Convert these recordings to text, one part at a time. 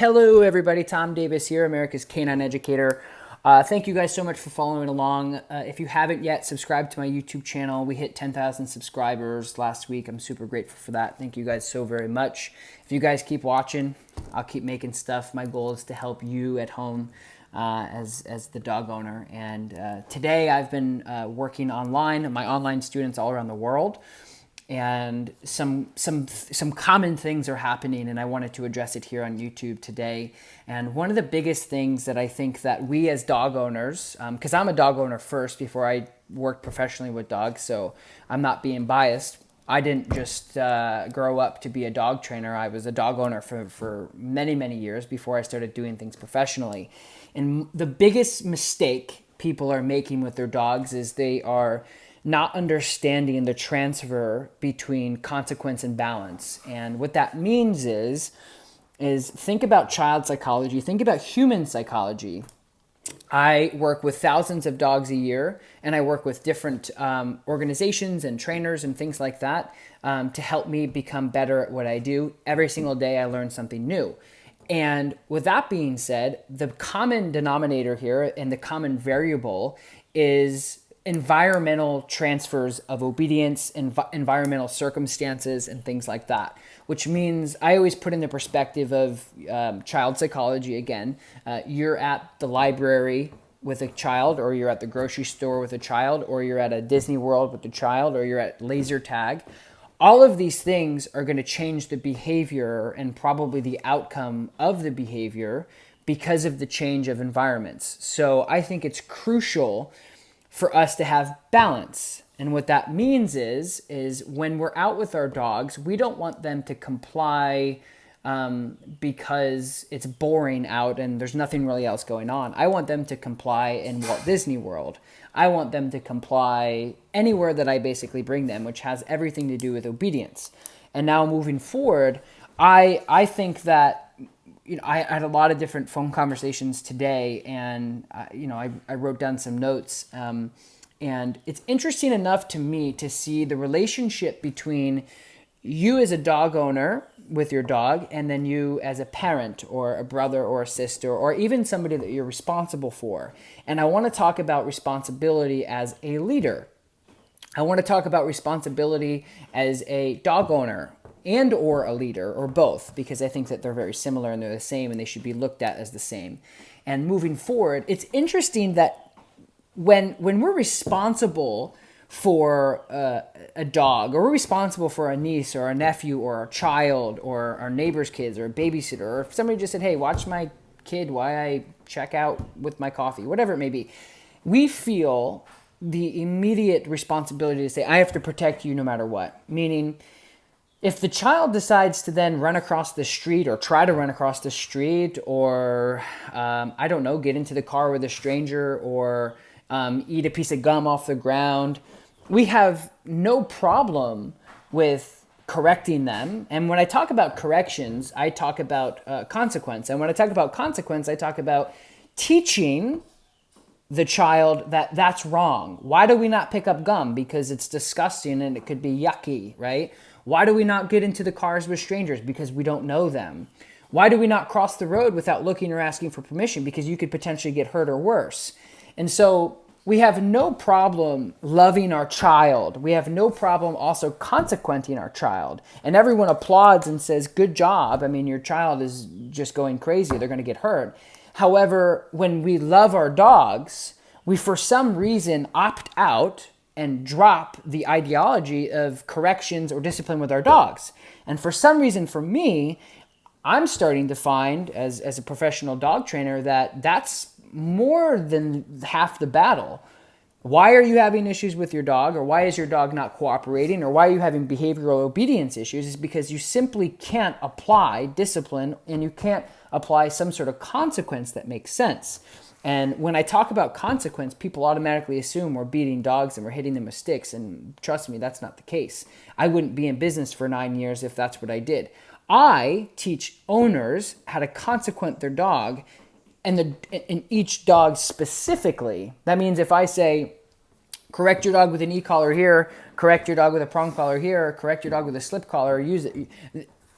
Hello, everybody. Tom Davis here, America's Canine Educator. Thank you guys so much for following along. If you haven't yet, subscribe to my YouTube channel. We hit 10,000 subscribers last week. I'm super grateful for that. Thank you guys so very much. If you guys keep watching, I'll keep making stuff. My goal is to help you at home as the dog owner. And today I've been working online, my online students all around the world. And some common things are happening, and I wanted to address it here on YouTube today. And one of the biggest things that I think that we as dog owners, because I'm a dog owner first before I worked professionally with dogs, so I'm not being biased. I didn't just grow up to be a dog trainer. I was a dog owner for many, many years before I started doing things professionally. And the biggest mistake people are making with their dogs is they are not understanding the transfer between consequence and balance. And what that means is think about child psychology, think about human psychology. I work with thousands of dogs a year, and I work with different organizations and trainers and things like that to help me become better at what I do. Every single day I learn something new. And with that being said, the common denominator here and the common variable is environmental transfers of obedience, environmental circumstances, and things like that, which means I always put in the perspective of child psychology again. You're at the library with a child, or you're at the grocery store with a child, or you're at a Disney World with a child, or you're at laser tag. All of these things are going to change the behavior and probably the outcome of the behavior because of the change of environments. So I think it's crucial for us to have balance. And what that means is when we're out with our dogs, we don't want them to comply because it's boring out and there's nothing really else going on. I want them to comply in Walt Disney World. I want them to comply anywhere that I basically bring them, which has everything to do with obedience. And now moving forward, I think that I had a lot of different phone conversations today, and I wrote down some notes. And it's interesting enough to me to see the relationship between you as a dog owner with your dog, and then you as a parent or a brother or a sister, or even somebody that you're responsible for. And I want to talk about responsibility as a leader. I want to talk about responsibility as a dog owner and or a leader, or both, because I think that they're very similar and they're the same and they should be looked at as the same. And moving forward, it's interesting that when we're responsible for a dog, or we're responsible for a niece or a nephew or a child or our neighbor's kids or a babysitter, or if somebody just said, hey, watch my kid while I check out with my coffee, whatever it may be, we feel the immediate responsibility to say, I have to protect you no matter what. Meaning, if the child decides to then run across the street or try to run across the street, or, I don't know, get into the car with a stranger, or eat a piece of gum off the ground, we have no problem with correcting them. And when I talk about corrections, I talk about consequence. And when I talk about consequence, I talk about teaching the child that that's wrong. Why do we not pick up gum? Because it's disgusting and it could be yucky, right? Why do we not get into the cars with strangers? Because we don't know them. Why do we not cross the road without looking or asking for permission? Because you could potentially get hurt or worse. And so we have no problem loving our child. We have no problem also consequenting our child. And everyone applauds and says, good job. I mean, your child is just going crazy. They're going to get hurt. However, when we love our dogs, we for some reason opt out and drop the ideology of corrections or discipline with our dogs. And for some reason, for me, I'm starting to find as a professional dog trainer that that's more than half the battle. Why are you having issues with your dog, or why is your dog not cooperating, or why are you having behavioral obedience issues? Is because you simply can't apply discipline and you can't apply some sort of consequence that makes sense. And when I talk about consequence, people automatically assume we're beating dogs and we're hitting them with sticks. And trust me, that's not the case. I wouldn't be in business for 9 years if that's what I did. I teach owners how to consequent their dog, and each dog specifically. That means if I say, correct your dog with an e-collar here, correct your dog with a prong collar here, correct your dog with a slip collar, use it.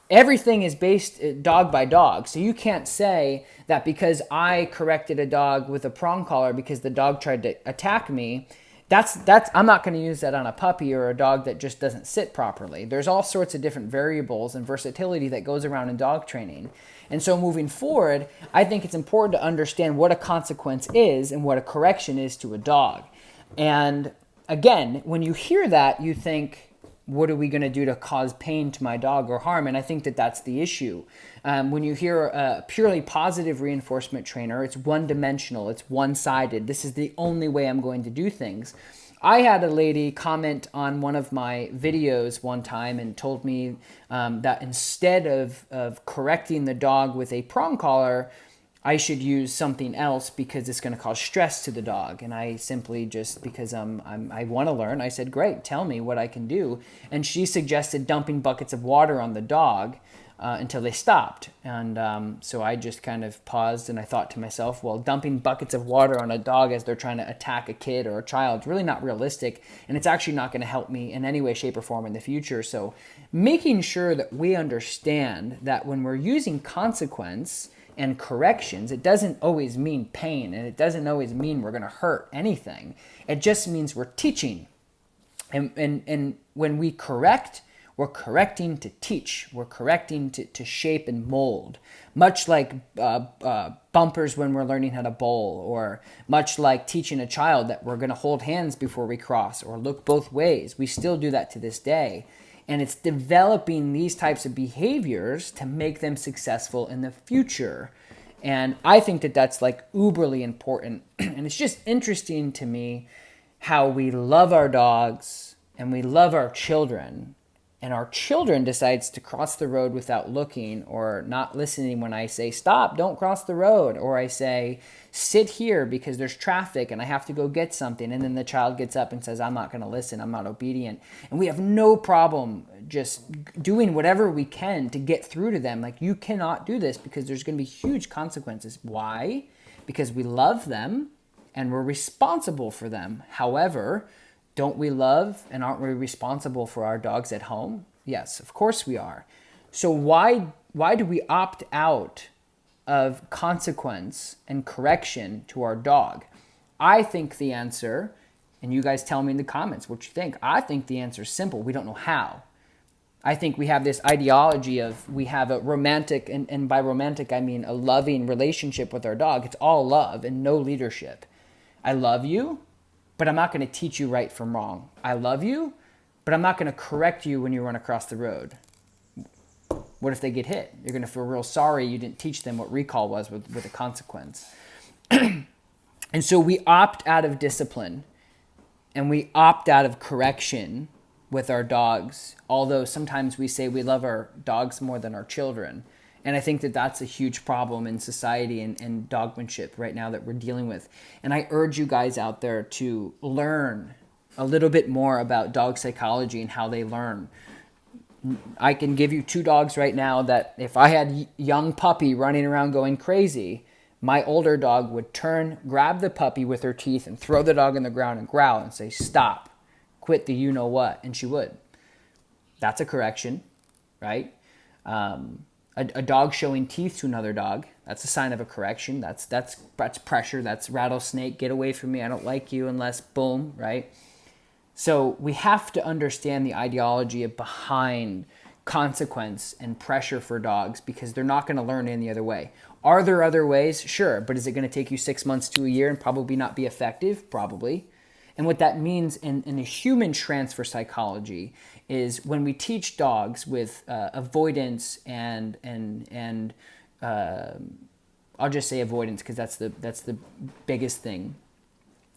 Everything is based dog by dog. So you can't say that because I corrected a dog with a prong collar because the dog tried to attack me, that's I'm not going to use that on a puppy or a dog that just doesn't sit properly. There's all sorts of different variables and versatility that goes around in dog training. And so moving forward, I think it's important to understand what a consequence is and what a correction is to a dog. And again, when you hear that, you think, what are we going to do to cause pain to my dog or harm? And I think that that's the issue. When you hear a purely positive reinforcement trainer, it's one-dimensional, it's one-sided. This is the only way I'm going to do things. I had a lady comment on one of my videos one time and told me that instead of correcting the dog with a prong collar, I should use something else because it's going to cause stress to the dog. And I simply just, because I want to learn, I said, great, tell me what I can do. And she suggested dumping buckets of water on the dog until they stopped. And so I just kind of paused and I thought to myself, well, dumping buckets of water on a dog as they're trying to attack a kid or a child is really not realistic. And it's actually not going to help me in any way, shape, or form in the future. So making sure that we understand that when we're using consequence and corrections, it doesn't always mean pain, and it doesn't always mean we're going to hurt anything. It just means we're teaching. And when we correct, we're correcting to teach. We're correcting to shape and mold. Much like bumpers when we're learning how to bowl, or much like teaching a child that we're going to hold hands before we cross or look both ways. We still do that to this day. And it's developing these types of behaviors to make them successful in the future. And I think that that's like uberly important. And it's just interesting to me how we love our dogs and we love our children. And our children decides to cross the road without looking or not listening when I say, stop, don't cross the road. Or I say, sit here because there's traffic and I have to go get something. And then the child gets up and says, I'm not going to listen. I'm not obedient. And we have no problem just doing whatever we can to get through to them. Like, you cannot do this because there's going to be huge consequences. Why? Because we love them and we're responsible for them. However, don't we love and aren't we responsible for our dogs at home? Yes, of course we are. So why do we opt out of consequence and correction to our dog? I think the answer, and you guys tell me in the comments what you think, I think the answer is simple. We don't know how. I think we have this ideology of we have a romantic, and by romantic I mean a loving relationship with our dog. It's all love and no leadership. I love you, but I'm not going to teach you right from wrong. I love you, but I'm not going to correct you when you run across the road. What if they get hit? You're going to feel real sorry you didn't teach them what recall was with a consequence. And so we opt out of discipline and we opt out of correction with our dogs, although sometimes we say we love our dogs more than our children. And I think that that's a huge problem in society and dogmanship right now that we're dealing with. And I urge you guys out there to learn a little bit more about dog psychology and how they learn. I can give you 2 dogs right now that if I had young puppy running around going crazy, my older dog would turn, grab the puppy with her teeth and throw the dog on the ground and growl and say, stop, quit the you-know-what, and she would. That's a correction, right? A dog showing teeth to another dog, that's a sign of a correction. That's pressure. That's rattlesnake. Get away from me. I don't like you unless boom, right? So we have to understand the ideology behind consequence and pressure for dogs because they're not going to learn any other way. Are there other ways? Sure. But is it going to take you 6 months to a year and probably not be effective? Probably. And what that means in a human transfer psychology is when we teach dogs with avoidance and I'll just say avoidance because that's the biggest thing.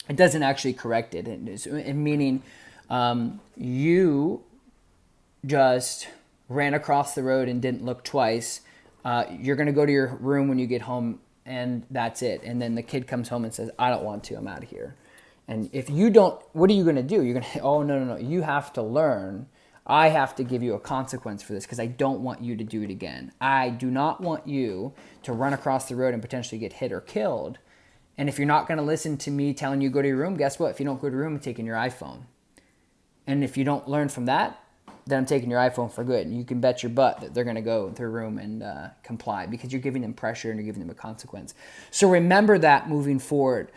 It doesn't actually correct it. Meaning you just ran across the road and didn't look twice. You're going to go to your room when you get home and that's it. And then the kid comes home and says, I don't want to. I'm out of here. And if you don't, what are you going to do? You're going to, oh, no. You have to learn. I have to give you a consequence for this because I don't want you to do it again. I do not want you to run across the road and potentially get hit or killed. And if you're not going to listen to me telling you go to your room, guess what? If you don't go to your room, I'm taking your iPhone. And if you don't learn from that, then I'm taking your iPhone for good. And you can bet your butt that they're going to go into their room and comply, because you're giving them pressure and you're giving them a consequence. So remember that moving forward,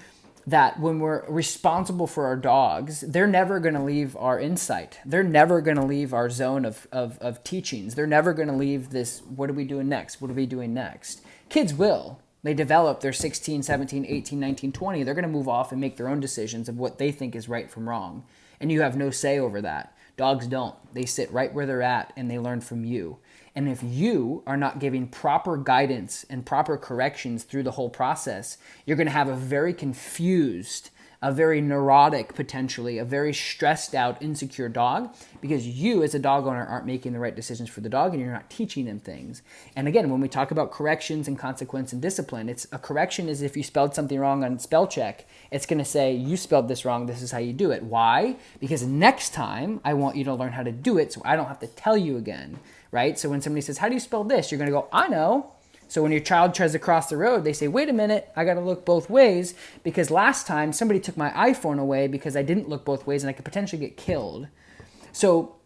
that when we're responsible for our dogs, they're never going to leave our insight. They're never going to leave our zone of teachings. They're never going to leave this, what are we doing next? What are we doing next? Kids will. They develop, they're 16, 17, 18, 19, 20. They're going to move off and make their own decisions of what they think is right from wrong. And you have no say over that. Dogs don't. They sit right where they're at and they learn from you. And if you are not giving proper guidance and proper corrections through the whole process, you're going to have a very confused, a very neurotic, potentially, a very stressed out, insecure dog, because you as a dog owner aren't making the right decisions for the dog and you're not teaching them things. And again, when we talk about corrections and consequence and discipline, it's a correction is if you spelled something wrong on spell check, it's going to say, you spelled this wrong, this is how you do it. Why? Because next time I want you to learn how to do it so I don't have to tell you again, right? So when somebody says, how do you spell this? You're going to go, I know. So when your child tries to cross the road, they say, wait a minute, I got to look both ways, because last time somebody took my iPhone away because I didn't look both ways and I could potentially get killed. So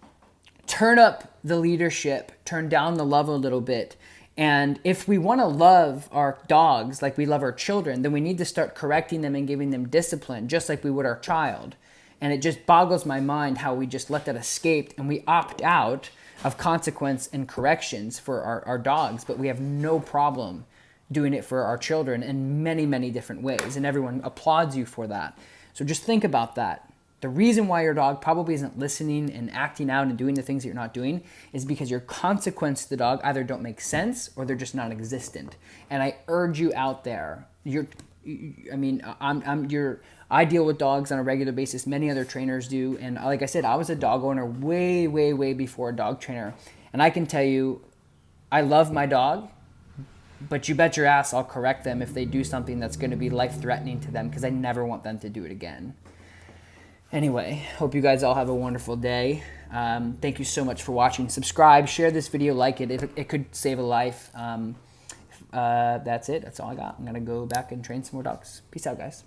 turn up the leadership, turn down the love a little bit. And if we want to love our dogs like we love our children, then we need to start correcting them and giving them discipline, just like we would our child. And it just boggles my mind how we just let that escape and we opt out of consequence and corrections for our dogs, but we have no problem doing it for our children in many, many different ways, and everyone applauds you for that. So just think about that. The reason why your dog probably isn't listening and acting out and doing the things that you're not doing is because your consequence to the dog either don't make sense or they're just not existent. And I urge you out there, I deal with dogs on a regular basis. Many other trainers do. And like I said, I was a dog owner way, way, way before a dog trainer. And I can tell you, I love my dog, but you bet your ass I'll correct them if they do something that's going to be life-threatening to them, because I never want them to do it again. Anyway, hope you guys all have a wonderful day. Thank you so much for watching. Subscribe, share this video, like it. It could save a life. That's it. That's all I got. I'm going to go back and train some more dogs. Peace out, guys.